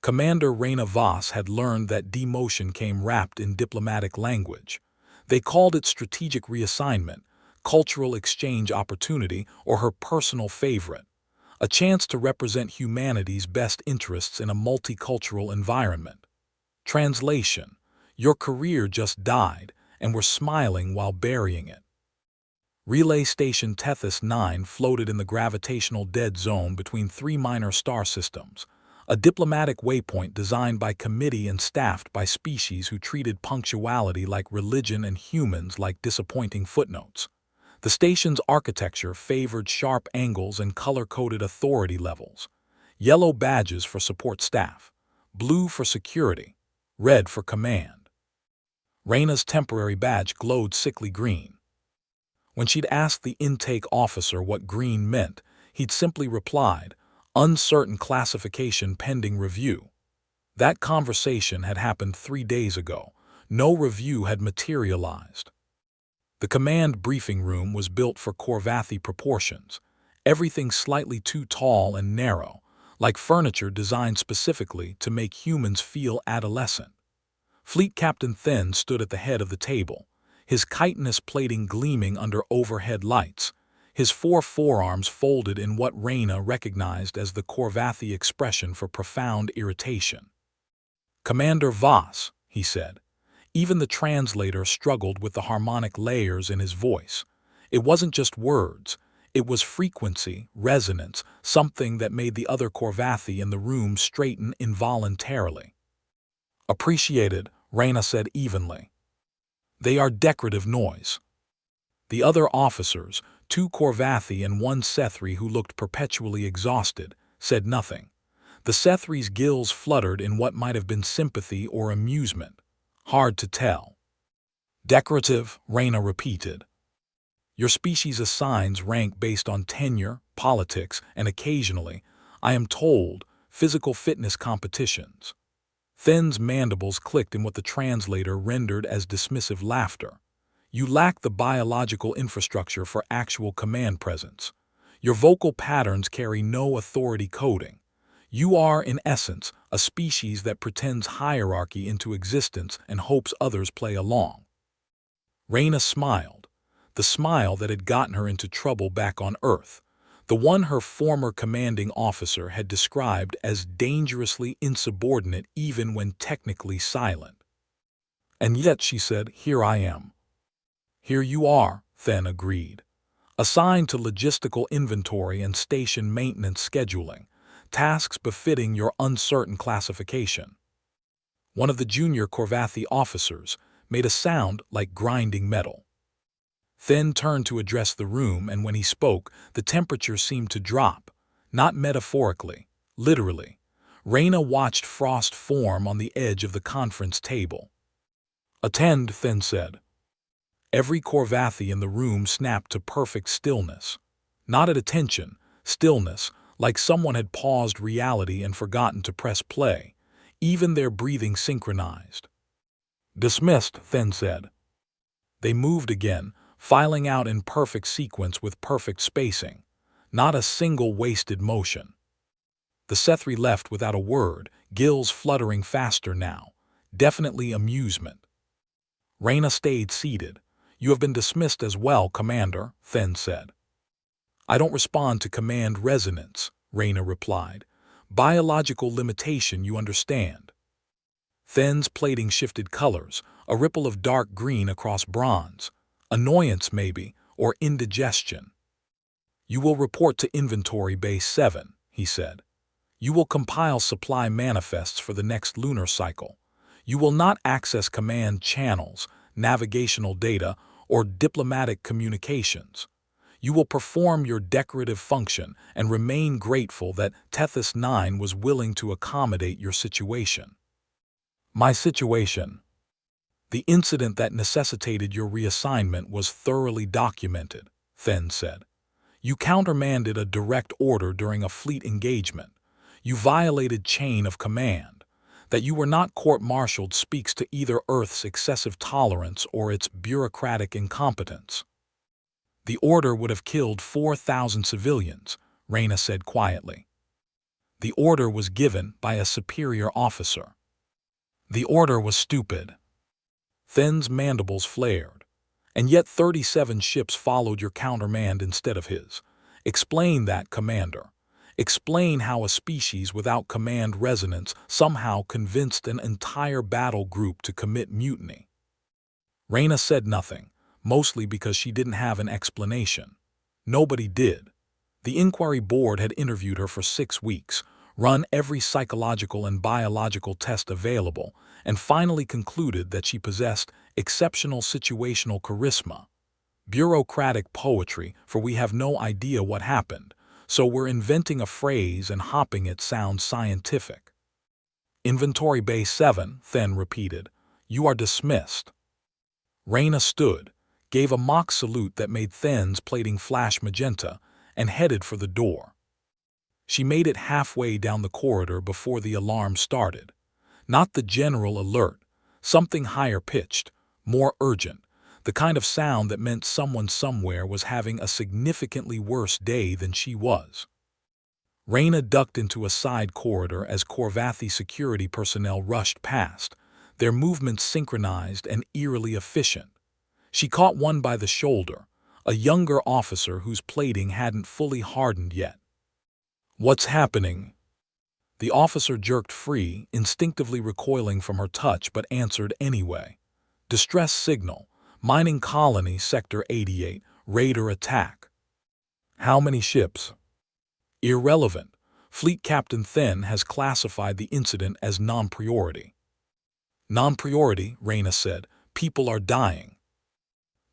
Commander Reyna Voss had learned that demotion came wrapped in diplomatic language. They called it strategic reassignment, cultural exchange opportunity, or her personal favorite, a chance to represent humanity's best interests in a multicultural environment. Translation: your career just died, and we're smiling while burying it. Relay Station Tethys 9 floated in the gravitational dead zone between three minor star systems, a diplomatic waypoint designed by committee and staffed by species who treated punctuality like religion and humans like disappointing footnotes. The station's architecture favored sharp angles and color-coded authority levels: yellow badges for support staff, blue for security, red for command. Reyna's temporary badge glowed sickly green. When she'd asked the intake officer what green meant, he'd simply replied, "Uncertain classification pending review." That conversation had happened 3 days ago. No review had materialized. The command briefing room was built for Corvathi proportions, everything slightly too tall and narrow, like furniture designed specifically to make humans feel adolescent. Fleet Captain Then stood at the head of the table, his chitinous plating gleaming under overhead lights, his 4 forearms folded in what Reyna recognized as the Corvathi expression for profound irritation. "Commander Voss," he said. Even the translator struggled with the harmonic layers in his voice. It wasn't just words. It was frequency, resonance, something that made the other Corvathi in the room straighten involuntarily. "Appreciated," Reyna said evenly. "They are decorative noise." The other officers, 2 Corvathi and 1 Sethri who looked perpetually exhausted, said nothing. The Sethri's gills fluttered in what might have been sympathy or amusement. Hard to tell. "Decorative," Reyna repeated. "Your species assigns rank based on tenure, politics, and occasionally, I am told, physical fitness competitions." Then's mandibles clicked in what the translator rendered as dismissive laughter. "You lack the biological infrastructure for actual command presence. Your vocal patterns carry no authority coding. You are, in essence, a species that pretends hierarchy into existence and hopes others play along." Reyna smiled, the smile that had gotten her into trouble back on Earth, the one her former commanding officer had described as dangerously insubordinate even when technically silent. "And yet," she said, "here I am." "Here you are," Then agreed. "Assigned to logistical inventory and station maintenance scheduling, tasks befitting your uncertain classification." One of the junior Corvathi officers made a sound like grinding metal. Then turned to address the room, and when he spoke, the temperature seemed to drop, not metaphorically, literally. Reyna watched frost form on the edge of the conference table. "Attend," Then said. Every Corvathi in the room snapped to perfect stillness. Not at attention, stillness, like someone had paused reality and forgotten to press play. Even their breathing synchronized. "Dismissed," Then said. They moved again, filing out in perfect sequence with perfect spacing. Not a single wasted motion. The Sethri left without a word, gills fluttering faster now. Definitely amusement. Reyna stayed seated. "You have been dismissed as well, Commander," Then said. "I don't respond to command resonance," Reyna replied. "Biological limitation, you understand." Then's plating shifted colors, a ripple of dark green across bronze. Annoyance, maybe, or indigestion. "You will report to Inventory Base 7, he said. "You will compile supply manifests for the next lunar cycle. You will not access command channels, navigational data, or diplomatic communications. You will perform your decorative function and remain grateful that Tethys 9 was willing to accommodate your situation." "My situation?" "The incident that necessitated your reassignment was thoroughly documented," Then said. "You countermanded a direct order during a fleet engagement. You violated chain of command. That you were not court-martialed speaks to either Earth's excessive tolerance or its bureaucratic incompetence." "The order would have killed 4,000 civilians," Reyna said quietly. The order was given by a superior officer. The order was stupid. Then's mandibles flared. And yet 37 ships followed your countermand instead of his. Explain that, Commander. Explain how a species without command resonance somehow convinced an entire battle group to commit mutiny. Reyna said nothing, mostly because she didn't have an explanation. Nobody did. The inquiry board had interviewed her for 6 weeks, run every psychological and biological test available, and finally concluded that she possessed exceptional situational charisma. Bureaucratic poetry, for we have no idea what happened, so we're inventing a phrase and hopping it sounds scientific. Inventory Bay 7, Then repeated. You are dismissed. Reyna stood, gave a mock salute that made Then's plating flash magenta, and headed for the door. She made it halfway down the corridor before the alarm started. Not the general alert, something higher pitched, more urgent, the kind of sound that meant someone somewhere was having a significantly worse day than she was. Reyna ducked into a side corridor as Corvathi security personnel rushed past, their movements synchronized and eerily efficient. She caught one by the shoulder, a younger officer whose plating hadn't fully hardened yet. What's happening? The officer jerked free, instinctively recoiling from her touch, but answered anyway. Distress signal. Mining colony, Sector 88, raider attack. How many ships? Irrelevant. Fleet Captain Then has classified the incident as non-priority. Non-priority, Reyna said. People are dying.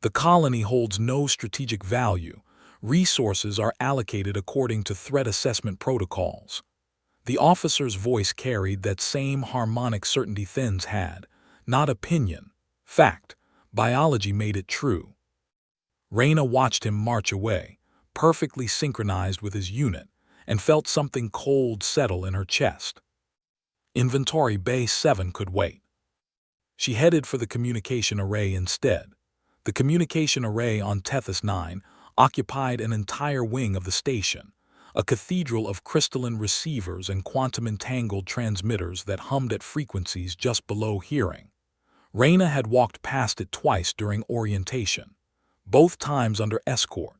The colony holds no strategic value. Resources are allocated according to threat assessment protocols. The officer's voice carried that same harmonic certainty Then's had. Not opinion. Fact. Biology made it true. Reyna watched him march away, perfectly synchronized with his unit, and felt something cold settle in her chest. Inventory Bay 7 could wait. She headed for the communication array instead. The communication array on Tethys 9 occupied an entire wing of the station, a cathedral of crystalline receivers and quantum-entangled transmitters that hummed at frequencies just below hearing. Reyna had walked past it twice during orientation, both times under escort,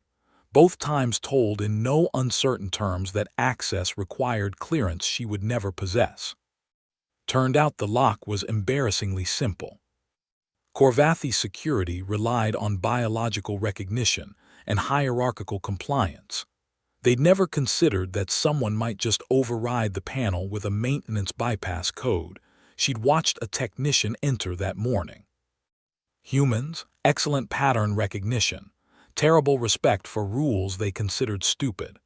both times told in no uncertain terms that access required clearance she would never possess. Turned out the lock was embarrassingly simple. Corvathi's security relied on biological recognition and hierarchical compliance. They'd never considered that someone might just override the panel with a maintenance bypass code. She'd watched a technician enter that morning. Humans, excellent pattern recognition, terrible respect for rules they considered stupid.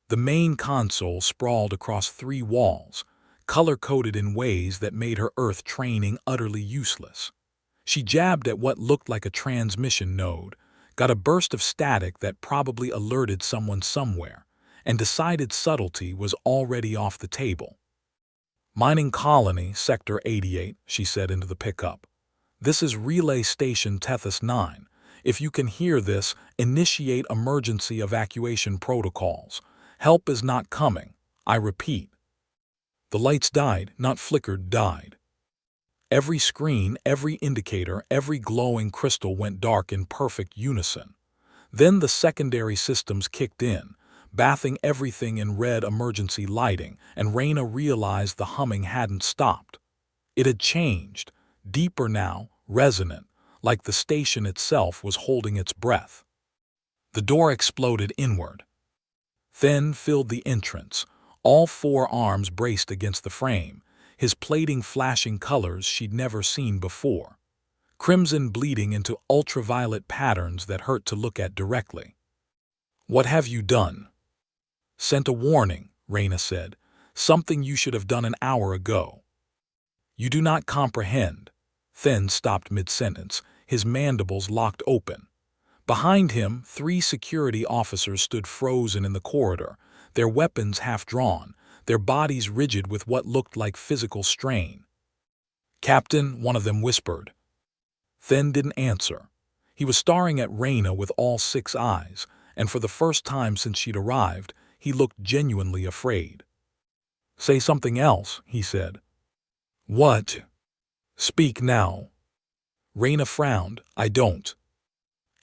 The main console sprawled across 3 walls, color-coded in ways that made her Earth training utterly useless. She jabbed at what looked like a transmission node, got a burst of static that probably alerted someone somewhere, and decided subtlety was already off the table. Mining colony, Sector 88, she said into the pickup. This is relay station Tethys 9. If you can hear this, initiate emergency evacuation protocols. Help is not coming. I repeat. The lights died, not flickered, died. Every screen, every indicator, every glowing crystal went dark in perfect unison. Then the secondary systems kicked in, bathing everything in red emergency lighting, and Reyna realized the humming hadn't stopped. It had changed, deeper now, resonant, like the station itself was holding its breath. The door exploded inward. Then filled the entrance, all 4 arms braced against the frame, his plating flashing colors she'd never seen before. Crimson bleeding into ultraviolet patterns that hurt to look at directly. What have you done? Sent a warning, Reyna said. Something you should have done an hour ago. You do not comprehend. Then stopped mid-sentence, his mandibles locked open. Behind him, 3 security officers stood frozen in the corridor, their weapons half-drawn, their bodies rigid with what looked like physical strain. Captain, one of them whispered. Then didn't answer. He was staring at Reyna with all 6 eyes, and for the first time since she'd arrived, he looked genuinely afraid. Say something else, he said. What? Speak now. Reyna frowned. I don't.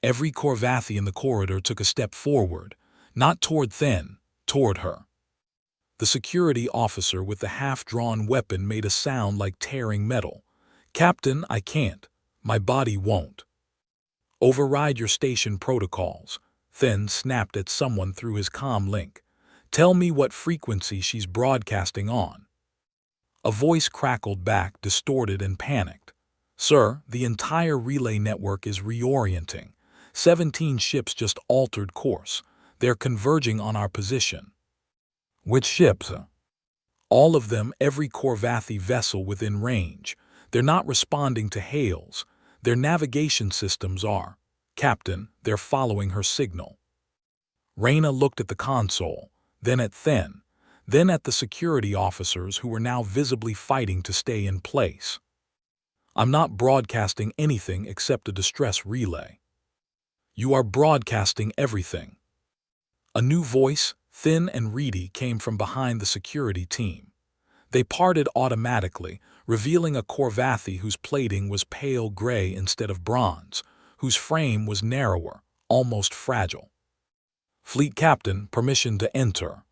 Every Corvathi in the corridor took a step forward, not toward Then, toward her. The security officer with the half-drawn weapon made a sound like tearing metal. Captain, I can't. My body won't. Override your station protocols. Then snapped at someone through his comm link. Tell me what frequency she's broadcasting on. A voice crackled back, distorted and panicked. Sir, the entire relay network is reorienting. 17 ships just altered course. They're converging on our position. Which ships? All of them, every Corvathi vessel within range. They're not responding to hails. Their navigation systems are. Captain, they're following her signal. Reyna looked at the console, then at then at the security officers who were now visibly fighting to stay in place. I'm not broadcasting anything except a distress relay. You are broadcasting everything. A new voice, thin and reedy, came from behind the security team. They parted automatically, revealing a Corvathi whose plating was pale gray instead of bronze, whose frame was narrower, almost fragile. Fleet Captain, permission to enter.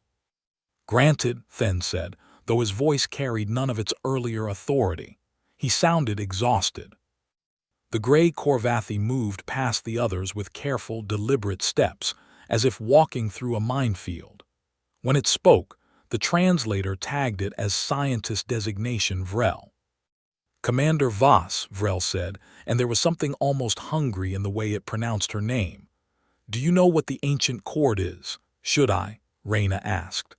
Granted, Then said, though his voice carried none of its earlier authority. He sounded exhausted. The gray Corvathi moved past the others with careful, deliberate steps, as if walking through a minefield. When it spoke, the translator tagged it as Scientist Designation Vrel. Commander Voss, Vrel said, and there was something almost hungry in the way it pronounced her name. Do you know what the ancient chord is? Should I? Reyna asked.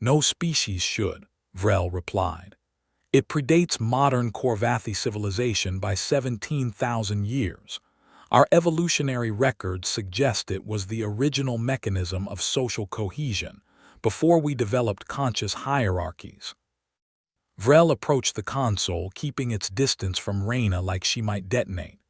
No species should, Vrel replied. It predates modern Corvathi civilization by 17,000 years. Our evolutionary records suggest it was the original mechanism of social cohesion, before we developed conscious hierarchies. Vrel approached the console, keeping its distance from Reyna like she might detonate.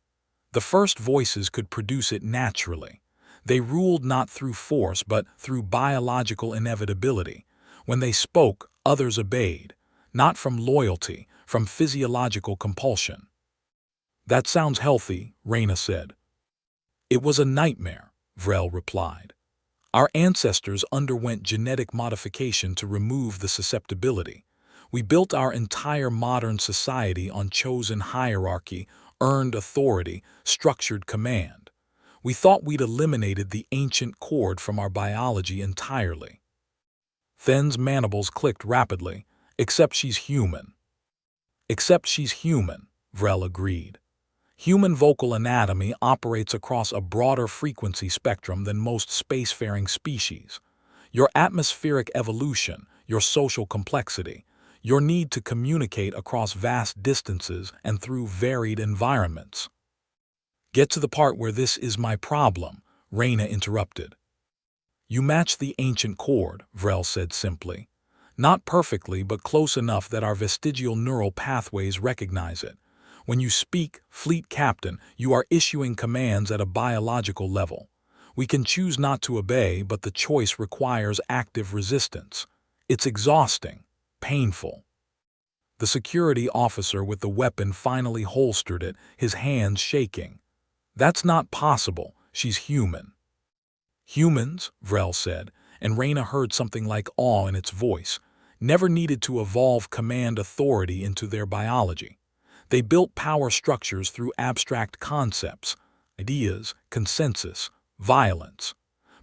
The first voices could produce it naturally. They ruled not through force but through biological inevitability. When they spoke, others obeyed, not from loyalty, from physiological compulsion. That sounds healthy, Reyna said. It was a nightmare, Vrel replied. Our ancestors underwent genetic modification to remove the susceptibility. We built our entire modern society on chosen hierarchy, earned authority, structured command. We thought we'd eliminated the ancient chord from our biology entirely. Then's mandibles clicked rapidly. Except she's human. Except she's human, Vrel agreed. Human vocal anatomy operates across a broader frequency spectrum than most spacefaring species. Your atmospheric evolution, your social complexity, your need to communicate across vast distances and through varied environments. Get to the part where this is my problem, Reyna interrupted. You match the ancient chord, Vrel said simply. Not perfectly, but close enough that our vestigial neural pathways recognize it. When you speak, Fleet Captain, you are issuing commands at a biological level. We can choose not to obey, but the choice requires active resistance. It's exhausting, painful. The security officer with the weapon finally holstered it, his hands shaking. That's not possible. She's human. Humans, Vrel said, and Reyna heard something like awe in its voice, never needed to evolve command authority into their biology. They built power structures through abstract concepts, ideas, consensus, violence.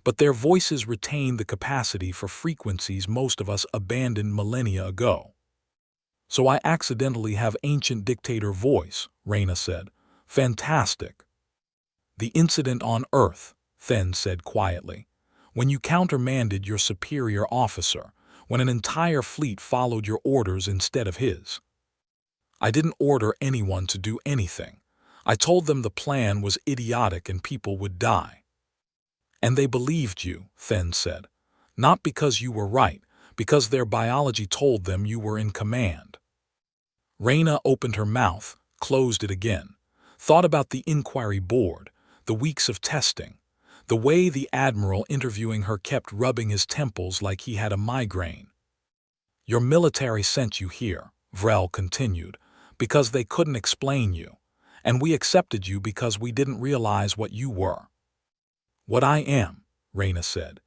But their voices retained the capacity for frequencies most of us abandoned millennia ago. So I accidentally have ancient dictator voice, Reyna said. Fantastic. The incident on Earth, Then said quietly. When you countermanded your superior officer, when an entire fleet followed your orders instead of his. I didn't order anyone to do anything. I told them the plan was idiotic and people would die. And they believed you, Then said. Not because you were right, because their biology told them you were in command. Reyna opened her mouth, closed it again, thought about the inquiry board, the weeks of testing, the way the admiral interviewing her kept rubbing his temples like he had a migraine. Your military sent you here, Vrel continued, because they couldn't explain you, and we accepted you because we didn't realize what you were. What I am, Reyna said,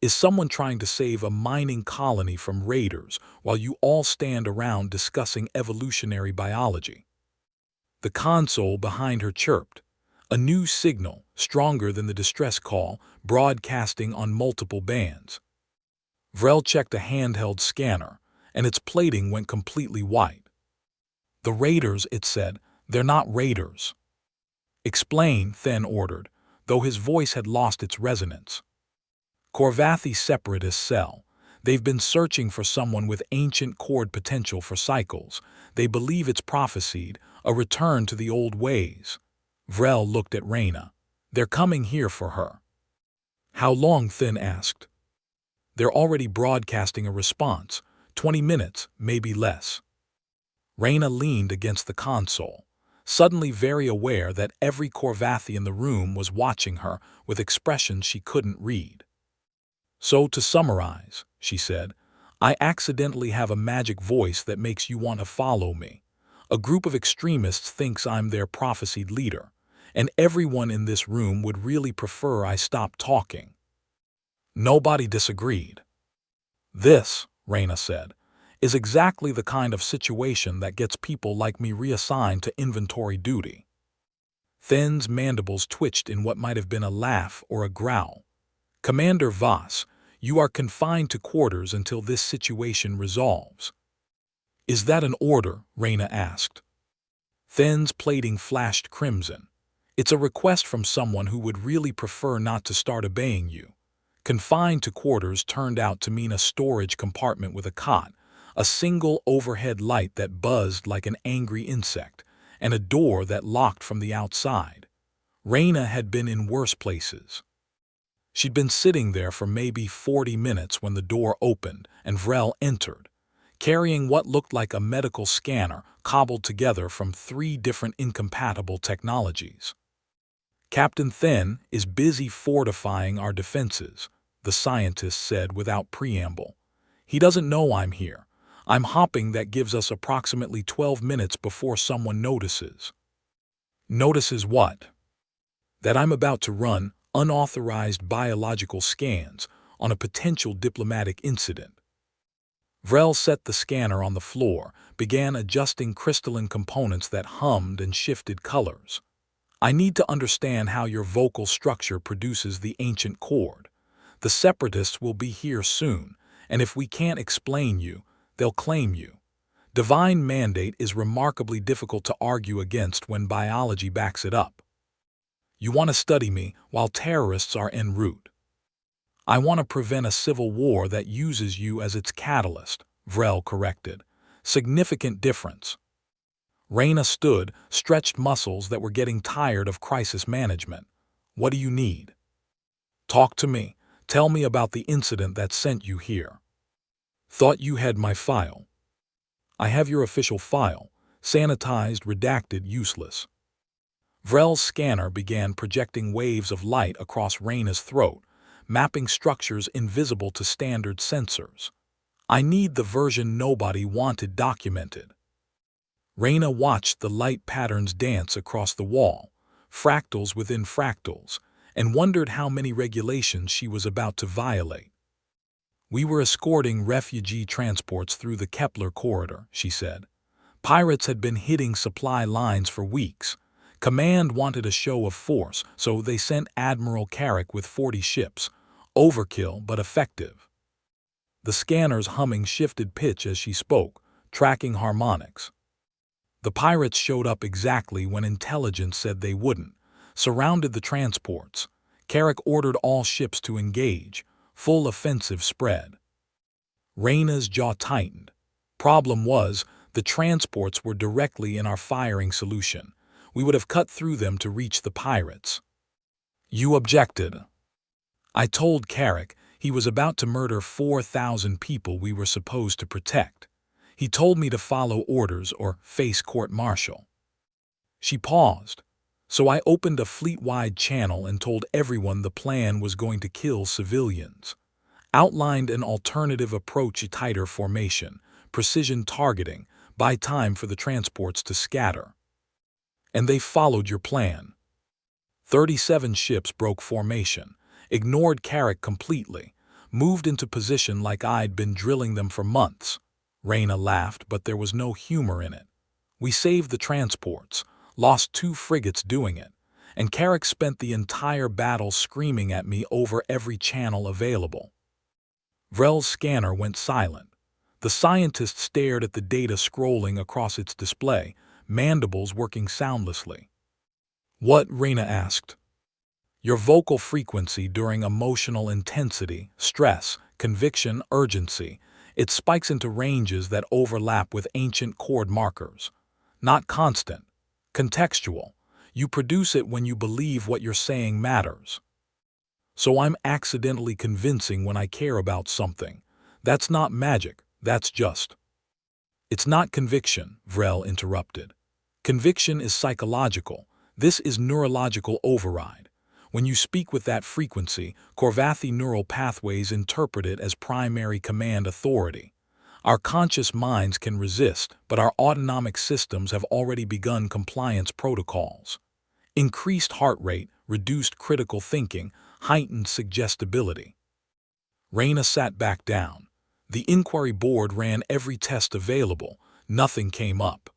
is someone trying to save a mining colony from raiders while you all stand around discussing evolutionary biology. The console behind her chirped, a new signal, stronger than the distress call, broadcasting on multiple bands. Vrel checked a handheld scanner, and its plating went completely white. The raiders, it said, they're not raiders. Explain, Then ordered, though his voice had lost its resonance. Korvathi separatist cell. They've been searching for someone with ancient chord potential for cycles. They believe it's prophesied, a return to the old ways. Vrel looked at Reyna. They're coming here for her. How long? Thin asked. They're already broadcasting a response. 20 minutes, maybe less. Reyna leaned against the console, suddenly very aware that every Korvathi in the room was watching her with expressions she couldn't read. So to summarize, she said, I accidentally have a magic voice that makes you want to follow me. A group of extremists thinks I'm their prophesied leader, and everyone in this room would really prefer I stop talking. Nobody disagreed. This, Reyna said, is exactly the kind of situation that gets people like me reassigned to inventory duty. Thin's mandibles twitched in what might have been a laugh or a growl. Commander Voss, you are confined to quarters until this situation resolves. Is that an order? Reyna asked. Thin's plating flashed crimson. It's a request from someone who would really prefer not to start obeying you. Confined to quarters turned out to mean a storage compartment with a cot, a single overhead light that buzzed like an angry insect, and a door that locked from the outside. Reyna had been in worse places. She'd been sitting there for maybe 40 minutes when the door opened and Vrel entered, carrying what looked like a medical scanner cobbled together from 3 different incompatible technologies. Captain Thin is busy fortifying our defenses, the scientist said without preamble. He doesn't know I'm here. I'm hopping. That gives us approximately 12 minutes before someone notices. Notices what? That I'm about to run unauthorized biological scans on a potential diplomatic incident. Vrel set the scanner on the floor, began adjusting crystalline components that hummed and shifted colors. I need to understand how your vocal structure produces the ancient chord. The separatists will be here soon, and if we can't explain you, they'll claim you. Divine mandate is remarkably difficult to argue against when biology backs it up. You want to study me while terrorists are en route. I want to prevent a civil war that uses you as its catalyst, Vrel corrected. Significant difference. Reyna stood, stretched muscles that were getting tired of crisis management. What do you need? Talk to me. Tell me about the incident that sent you here. Thought you had my file. I have your official file, sanitized, redacted, useless. Vrel's scanner began projecting waves of light across Reyna's throat, mapping structures invisible to standard sensors. I need the version nobody wanted documented. Reyna watched the light patterns dance across the wall, fractals within fractals, and wondered how many regulations she was about to violate. We were escorting refugee transports through the Kepler corridor, she said. Pirates had been hitting supply lines for weeks. Command wanted a show of force, so they sent Admiral Carrick with 40 ships. Overkill, but effective. The scanner's humming shifted pitch as she spoke, tracking harmonics. The pirates showed up exactly when intelligence said they wouldn't, surrounded the transports. Carrick ordered all ships to engage. Full offensive spread. Reyna's jaw tightened. Problem was, the transports were directly in our firing solution. We would have cut through them to reach the pirates. You objected. I told Carrick he was about to murder 4,000 people we were supposed to protect. He told me to follow orders or face court-martial. She paused. So I opened a fleet-wide channel and told everyone the plan was going to kill civilians. outlined an alternative approach: tighter formation, precision targeting, buy time for the transports to scatter. And they followed your plan. 37 ships broke formation, ignored Carrick completely, moved into position like I'd been drilling them for months. Reyna laughed, but there was no humor in it. We saved the transports, lost 2 frigates doing it, and Carrick spent the entire battle screaming at me over every channel available. Vrel's scanner went silent. The scientist stared at the data scrolling across its display, mandibles working soundlessly. "What?" Reyna asked. "Your vocal frequency during emotional intensity, stress, conviction, urgency. It spikes into ranges that overlap with ancient chord markers. Not constant. Contextual. You produce it when you believe what you're saying matters. So I'm accidentally convincing when I care about something. That's not magic, that's just—" "It's not conviction," Vrel interrupted. "Conviction is psychological. This is neurological override. When you speak with that frequency, Corvathi neural pathways interpret it as primary command authority. Our conscious minds can resist, but our autonomic systems have already begun compliance protocols. Increased heart rate, reduced critical thinking, heightened suggestibility." Reyna sat back down. The inquiry board ran every test available. Nothing came up.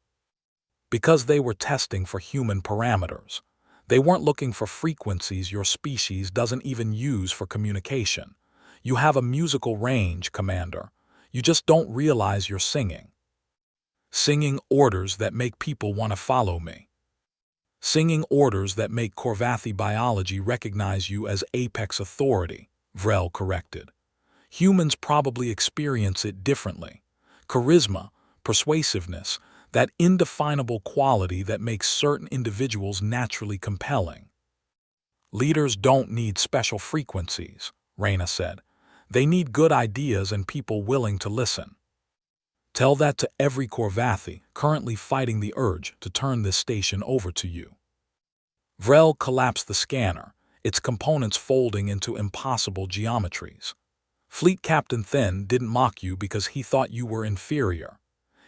Because they were testing for human parameters. They weren't looking for frequencies your species doesn't even use for communication. You have a musical range, Commander. You just don't realize you're singing. Singing orders that make people want to follow me. Singing orders that make Corvathi biology recognize you as apex authority, Vrel corrected. Humans probably experience it differently. Charisma, persuasiveness, that indefinable quality that makes certain individuals naturally compelling. "Leaders don't need special frequencies," Reyna said. "They need good ideas and people willing to listen. Tell that to every Corvathi currently fighting the urge to turn this station over to you." Vrel collapsed the scanner, its components folding into impossible geometries. "Fleet Captain Then didn't mock you because he thought you were inferior.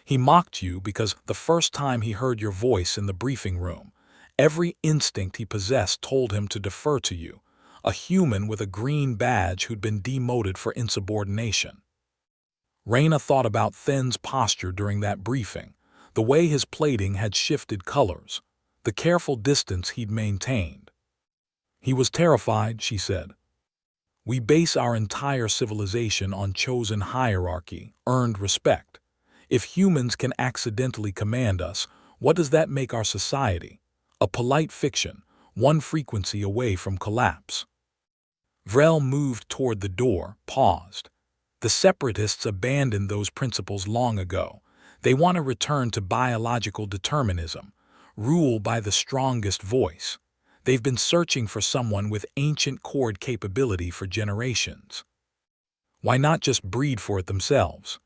He mocked you because the first time he heard your voice in the briefing room, every instinct he possessed told him to defer to you, a human with a green badge who'd been demoted for insubordination." Reyna thought about Then's posture during that briefing, the way his plating had shifted colors, the careful distance he'd maintained. "He was terrified," she said. "We base our entire civilization on chosen hierarchy, earned respect. If humans can accidentally command us, what does that make our society? A polite fiction, one frequency away from collapse." Vrel moved toward the door, paused. "The separatists abandoned those principles long ago. They want to return to biological determinism, rule by the strongest voice. They've been searching for someone with ancient chord capability for generations. Why not just breed for it themselves?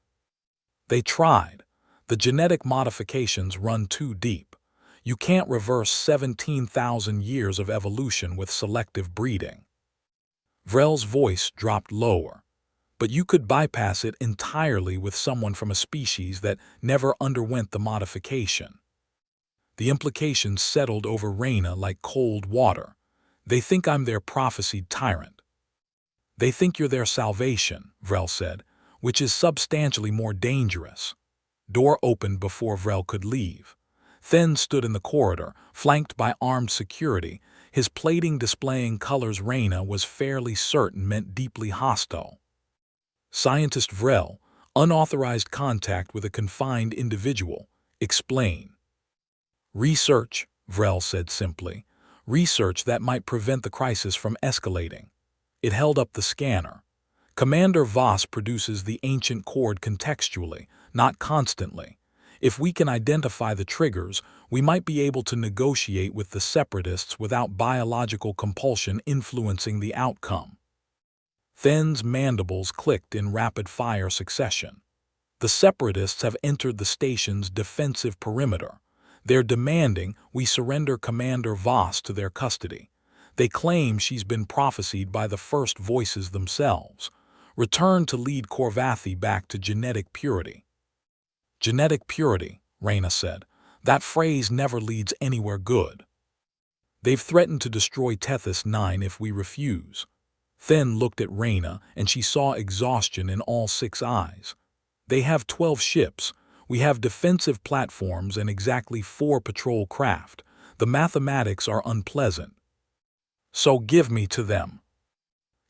They tried. The genetic modifications run too deep. You can't reverse 17,000 years of evolution with selective breeding." Vrel's voice dropped lower. "But you could bypass it entirely with someone from a species that never underwent the modification." The implications settled over Reyna like cold water. "They think I'm their prophesied tyrant." "They think you're their salvation," Vrel said, "which is substantially more dangerous." Door opened before Vrel could leave. Then stood in the corridor, flanked by armed security, his plating displaying colors Reyna was fairly certain meant deeply hostile. "Scientist Vrel, unauthorized contact with a confined individual. Explain." "Research," Vrel said simply. "Research that might prevent the crisis from escalating." It held up the scanner. "Commander Voss produces the ancient chord contextually, not constantly. If we can identify the triggers, we might be able to negotiate with the separatists without biological compulsion influencing the outcome." Then's mandibles clicked in rapid-fire succession. "The separatists have entered the station's defensive perimeter. They're demanding we surrender Commander Voss to their custody. They claim she's been prophesied by the first voices themselves. Return to lead Korvathi back to genetic purity. Genetic purity, Reyna said. That phrase never leads anywhere good. They've threatened to destroy Tethys 9 if we refuse. Then looked at Reyna, and she saw exhaustion in all 6 eyes. They have 12 ships. We have defensive platforms and exactly 4 patrol craft. The mathematics are unpleasant. So give me to them.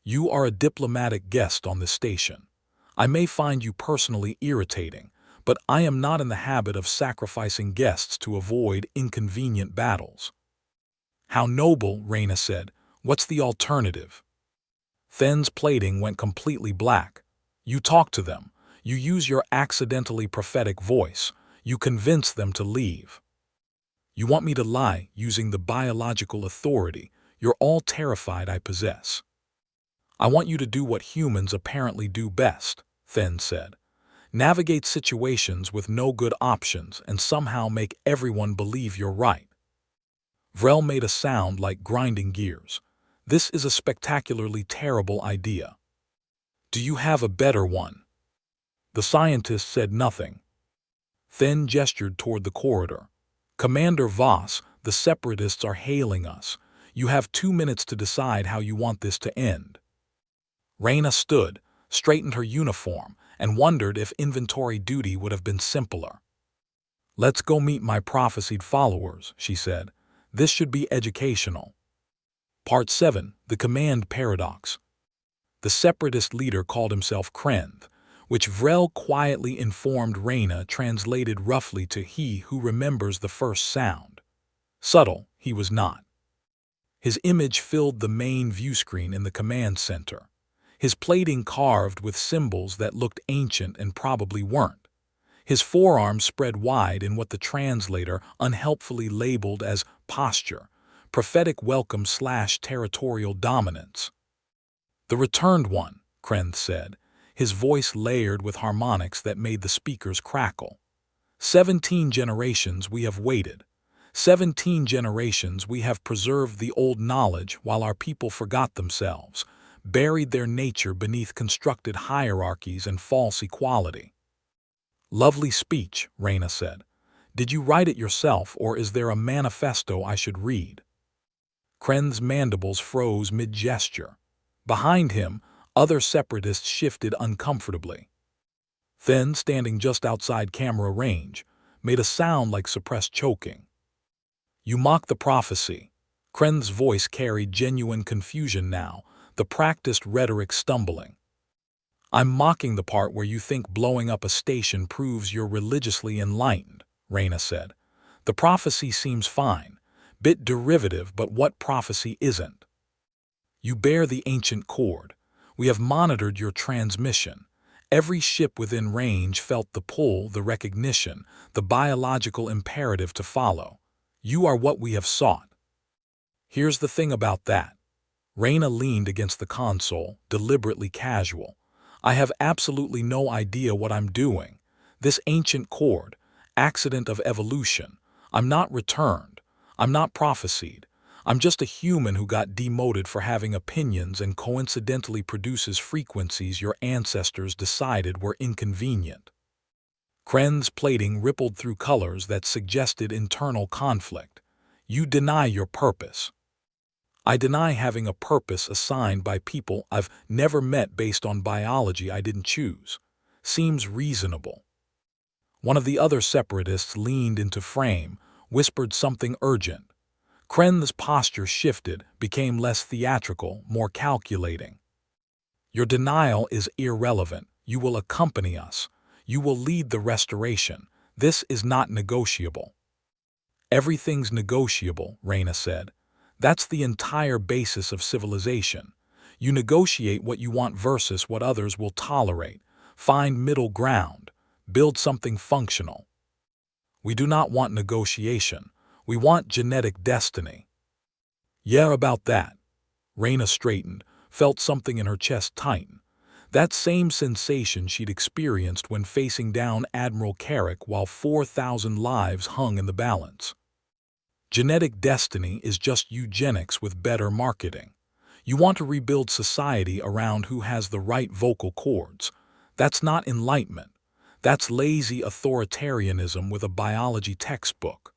You are a diplomatic guest on this station. I may find you personally irritating, but I am not in the habit of sacrificing guests to avoid inconvenient battles. How noble, Reyna said. What's the alternative? Then's plating went completely black. You talk to them. You use your accidentally prophetic voice. You convince them to leave. You want me to lie using the biological authority you're all terrified I possess. I want you to do what humans apparently do best, Then said. Navigate situations with no good options and somehow make everyone believe you're right. Vrel made a sound like grinding gears. This is a spectacularly terrible idea. Do you have a better one? The scientist said nothing. Then gestured toward the corridor. Commander Voss, the separatists are hailing us. You have 2 minutes to decide how you want this to end. Reyna stood, straightened her uniform, and wondered if inventory duty would have been simpler. Let's go meet my prophesied followers, she said. This should be educational. Part 7. The Command Paradox. The separatist leader called himself Krenth, which Vrel quietly informed Reyna translated roughly to he who remembers the first sound. Subtle, he was not. His image filled the main viewscreen in the command center, his plating carved with symbols that looked ancient and probably weren't, his forearms spread wide in what the translator unhelpfully labeled as posture, prophetic welcome/territorial dominance. The returned one, Krenth said, his voice layered with harmonics that made the speakers crackle. 17 generations we have waited. 17 generations we have preserved the old knowledge while our people forgot themselves, buried their nature beneath constructed hierarchies and false equality. Lovely speech, Reyna said. Did you write it yourself, or is there a manifesto I should read? Krenth's mandibles froze mid-gesture. Behind him, other separatists shifted uncomfortably. Then, standing just outside camera range, made a sound like suppressed choking. You mock the prophecy. Krenth's voice carried genuine confusion now, the practiced rhetoric stumbling. I'm mocking the part where you think blowing up a station proves you're religiously enlightened, Reyna said. The prophecy seems fine, bit derivative, but what prophecy isn't? You bear the ancient cord. We have monitored your transmission. Every ship within range felt the pull, the recognition, the biological imperative to follow. You are what we have sought. Here's the thing about that. Reyna leaned against the console, deliberately casual. I have absolutely no idea what I'm doing. This ancient cord, accident of evolution. I'm not returned. I'm not prophesied. I'm just a human who got demoted for having opinions and coincidentally produces frequencies your ancestors decided were inconvenient. Krenth's plating rippled through colors that suggested internal conflict. You deny your purpose. I deny having a purpose assigned by people I've never met based on biology I didn't choose. Seems reasonable. One of the other separatists leaned into frame, whispered something urgent. Krenth's posture shifted, became less theatrical, more calculating. Your denial is irrelevant. You will accompany us. You will lead the restoration. This is not negotiable. Everything's negotiable, Reyna said. That's the entire basis of civilization. You negotiate what you want versus what others will tolerate. Find middle ground. Build something functional. We do not want negotiation. We want genetic destiny. Yeah, about that. Reyna straightened, felt something in her chest tighten. That same sensation she'd experienced when facing down Admiral Carrick while 4,000 lives hung in the balance. Genetic destiny is just eugenics with better marketing. You want to rebuild society around who has the right vocal cords. That's not enlightenment. That's lazy authoritarianism with a biology textbook.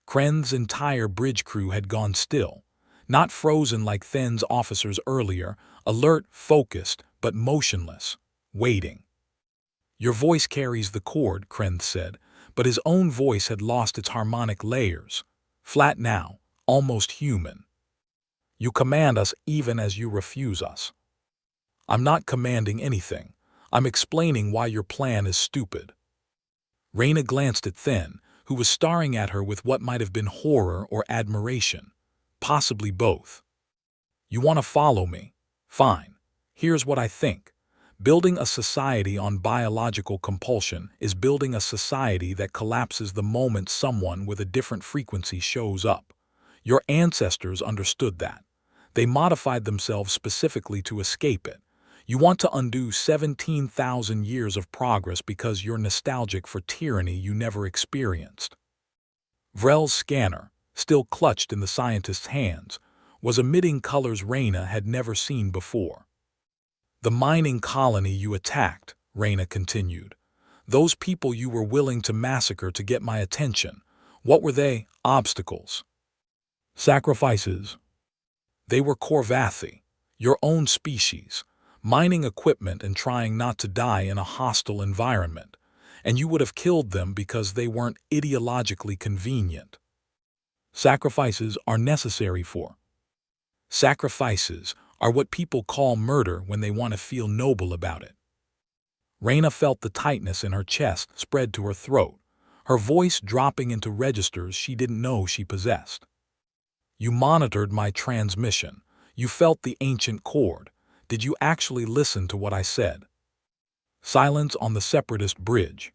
Kren's entire bridge crew had gone still, not frozen like Then's officers earlier, alert, focused, but motionless, waiting. Your voice carries the chord, Kren said, but his own voice had lost its harmonic layers. Flat now, almost human. You command us even as you refuse us. I'm not commanding anything. I'm explaining why your plan is stupid. Raina glanced at Then, who was staring at her with what might have been horror or admiration. Possibly both. You want to follow me? Fine. Here's what I think. Building a society on biological compulsion is building a society that collapses the moment someone with a different frequency shows up. Your ancestors understood that. They modified themselves specifically to escape it. You want to undo 17,000 years of progress because you're nostalgic for tyranny you never experienced. Vrel's scanner, still clutched in the scientist's hands, was emitting colors Raina had never seen before. The mining colony you attacked, Raina continued. Those people you were willing to massacre to get my attention. What were they? Obstacles. Sacrifices. They were Korvathi, your own species, mining equipment and trying not to die in a hostile environment, and you would have killed them because they weren't ideologically convenient. Sacrifices are necessary for. Sacrifices are what people call murder when they want to feel noble about it. Raina felt the tightness in her chest spread to her throat, her voice dropping into registers she didn't know she possessed. You monitored my transmission. You felt the ancient chord. Did you actually listen to what I said? Silence on the separatist bridge.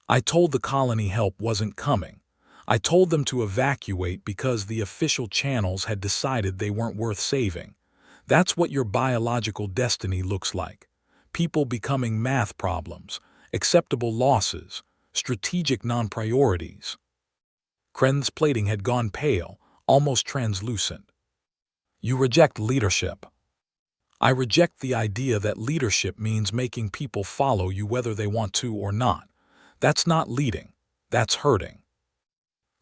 I told the colony help wasn't coming. I told them to evacuate because the official channels had decided they weren't worth saving. That's what your biological destiny looks like. People becoming math problems, acceptable losses, strategic non-priorities. Kren's plating had gone pale, almost translucent. You reject leadership. I reject the idea that leadership means making people follow you whether they want to or not. That's not leading. That's hurting.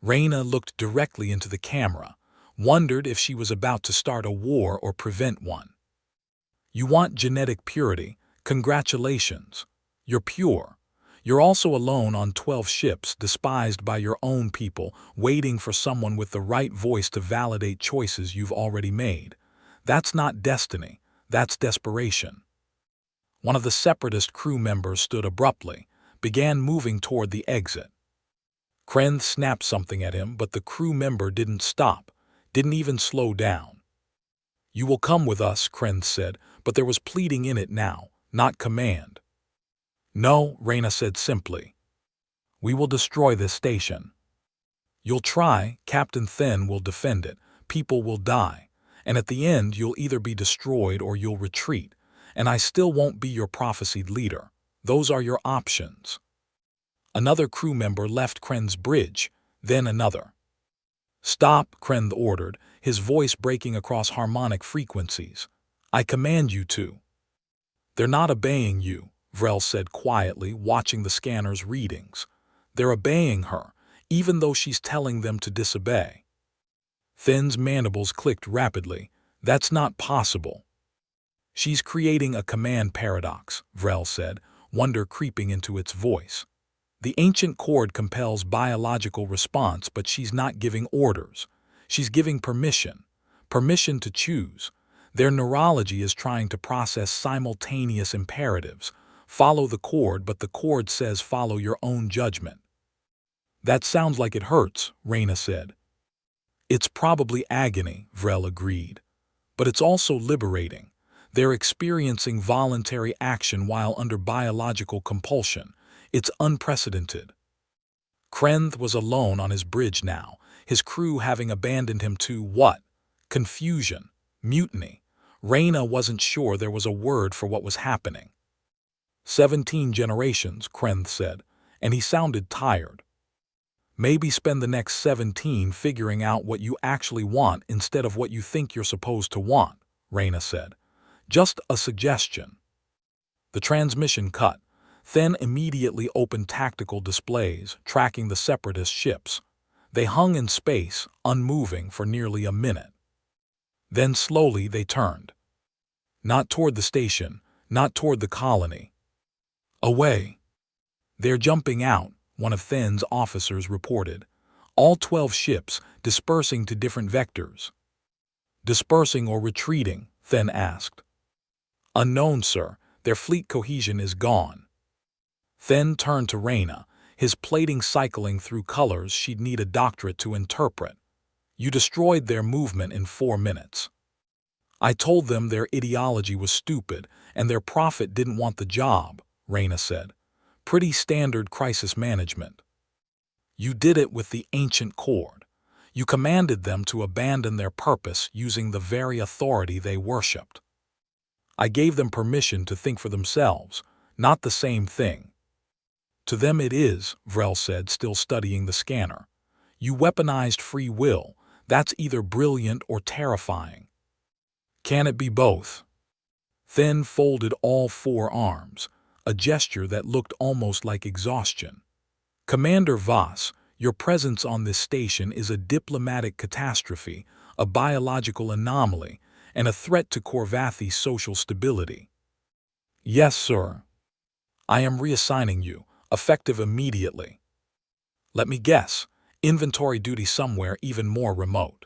Raina looked directly into the camera, wondered if she was about to start a war or prevent one. You want genetic purity. Congratulations. You're pure. You're also alone on 12 ships, despised by your own people, waiting for someone with the right voice to validate choices you've already made. That's not destiny. That's desperation. One of the separatist crew members stood abruptly, began moving toward the exit. Kren snapped something at him, but the crew member didn't stop, didn't even slow down. You will come with us, Kren said, but there was pleading in it now, not command. No, Raina said simply. We will destroy this station. You'll try, Captain Then will defend it, people will die, and at the end you'll either be destroyed or you'll retreat, and I still won't be your prophesied leader. Those are your options. Another crew member left Kren's bridge, then another. Stop, Kren ordered, his voice breaking across harmonic frequencies. I command you to. They're not obeying you, Vrel said quietly, watching the scanner's readings. They're obeying her, even though she's telling them to disobey. Then's mandibles clicked rapidly. That's not possible. She's creating a command paradox, Vrel said, wonder creeping into its voice. The ancient chord compels biological response, but she's not giving orders. She's giving permission. Permission to choose. Their neurology is trying to process simultaneous imperatives. Follow the chord, but the chord says follow your own judgment. That sounds like it hurts, Raina said. It's probably agony, Vrel agreed. But it's also liberating. They're experiencing voluntary action while under biological compulsion. It's unprecedented. Krenth was alone on his bridge now, his crew having abandoned him to what? Confusion. Mutiny. Raina wasn't sure there was a word for what was happening. 17 generations, Krenth said, and he sounded tired. Maybe spend the next 17 figuring out what you actually want instead of what you think you're supposed to want, Reyna said. Just a suggestion. The transmission cut. Then immediately opened tactical displays, tracking the separatist ships. They hung in space, unmoving for nearly a minute. Then slowly they turned. Not toward the station, not toward the colony. Away. They're jumping out, one of Then's officers reported. All 12 ships dispersing to different vectors. Dispersing or retreating? Then asked. Unknown, sir. Their fleet cohesion is gone. Then turned to Reyna, his plating cycling through colors she'd need a doctorate to interpret. You destroyed their movement in 4 minutes. I told them their ideology was stupid and their prophet didn't want the job, Reyna said. Pretty standard crisis management. You did it with the ancient cord. You commanded them to abandon their purpose using the very authority they worshipped. I gave them permission to think for themselves, not the same thing. To them it is, Vrel said, still studying the scanner. You weaponized free will. That's either brilliant or terrifying. Can it be both? Then folded all 4 arms, a gesture that looked almost like exhaustion. Commander Voss, your presence on this station is a diplomatic catastrophe, a biological anomaly, and a threat to Korvathi's social stability. Yes, sir. I am reassigning you, effective immediately. Let me guess, inventory duty somewhere even more remote.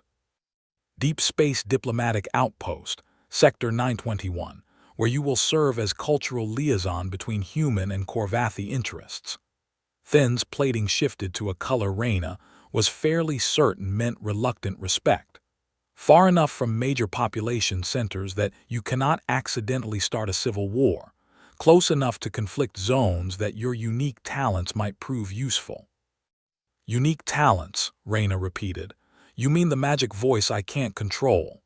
Deep Space Diplomatic Outpost, Sector 921, where you will serve as cultural liaison between human and Korvathi interests. Then's plating shifted to a color Reyna was fairly certain meant reluctant respect. Far enough from major population centers that you cannot accidentally start a civil war, close enough to conflict zones that your unique talents might prove useful. Unique talents, Reyna repeated. You mean the magic voice I can't control.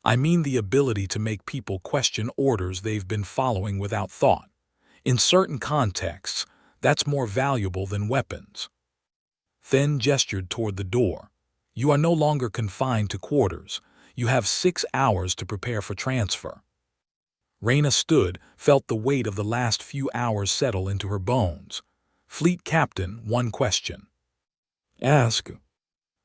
I mean the ability to make people question orders they've been following without thought. In certain contexts, that's more valuable than weapons. Then gestured toward the door. You are no longer confined to quarters. You have 6 hours to prepare for transfer. Reyna stood, felt the weight of the last few hours settle into her bones. Fleet Captain, one question. Ask.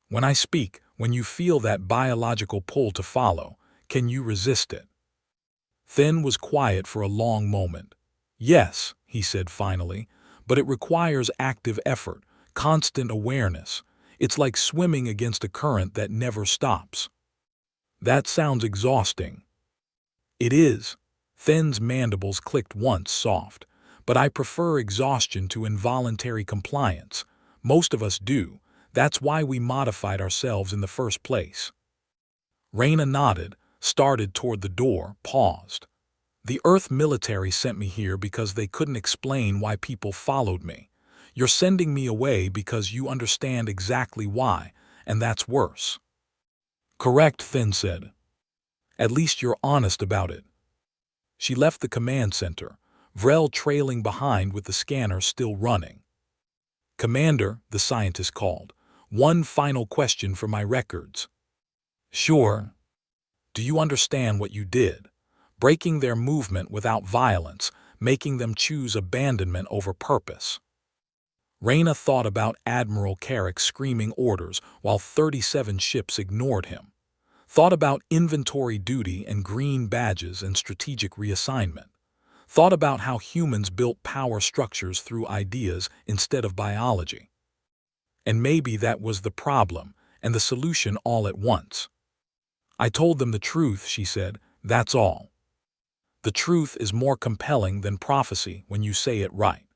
When I speak, when you feel that biological pull to follow, can you resist it? Then was quiet for a long moment. Yes, he said finally, but it requires active effort, constant awareness. It's like swimming against a current that never stops. That sounds exhausting. It is. Then's mandibles clicked once soft, but I prefer exhaustion to involuntary compliance. Most of us do. That's why we modified ourselves in the first place. Reyna nodded, started toward the door, paused. The Earth military sent me here because they couldn't explain why people followed me. You're sending me away because you understand exactly why, and that's worse. Correct, Then said. At least you're honest about it. She left the command center, Vrel trailing behind with the scanner still running. Commander, the scientist called, one final question for my records. Sure. Do you understand what you did? Breaking their movement without violence, making them choose abandonment over purpose. Reyna thought about Admiral Carrick screaming orders while 37 ships ignored him. Thought about inventory duty and green badges and strategic reassignment. Thought about how humans built power structures through ideas instead of biology. And maybe that was the problem and the solution all at once. I told them the truth, she said, that's all. The truth is more compelling than prophecy when you say it right.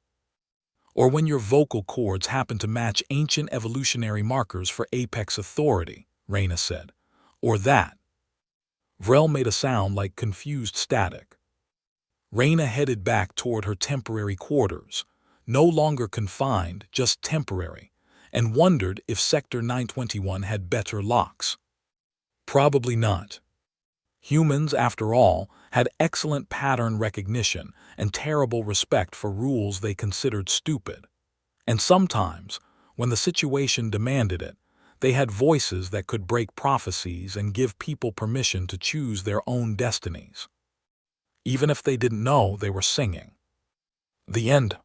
Or when your vocal cords happen to match ancient evolutionary markers for apex authority, Reyna said. Or that. Vrel made a sound like confused static. Reyna headed back toward her temporary quarters, no longer confined, just temporary, and wondered if Sector 921 had better locks. Probably not. Humans, after all, had excellent pattern recognition and terrible respect for rules they considered stupid. And sometimes, When the situation demanded it, they had voices that could break prophecies and give people permission to choose their own destinies, even if they didn't know they were singing. The end.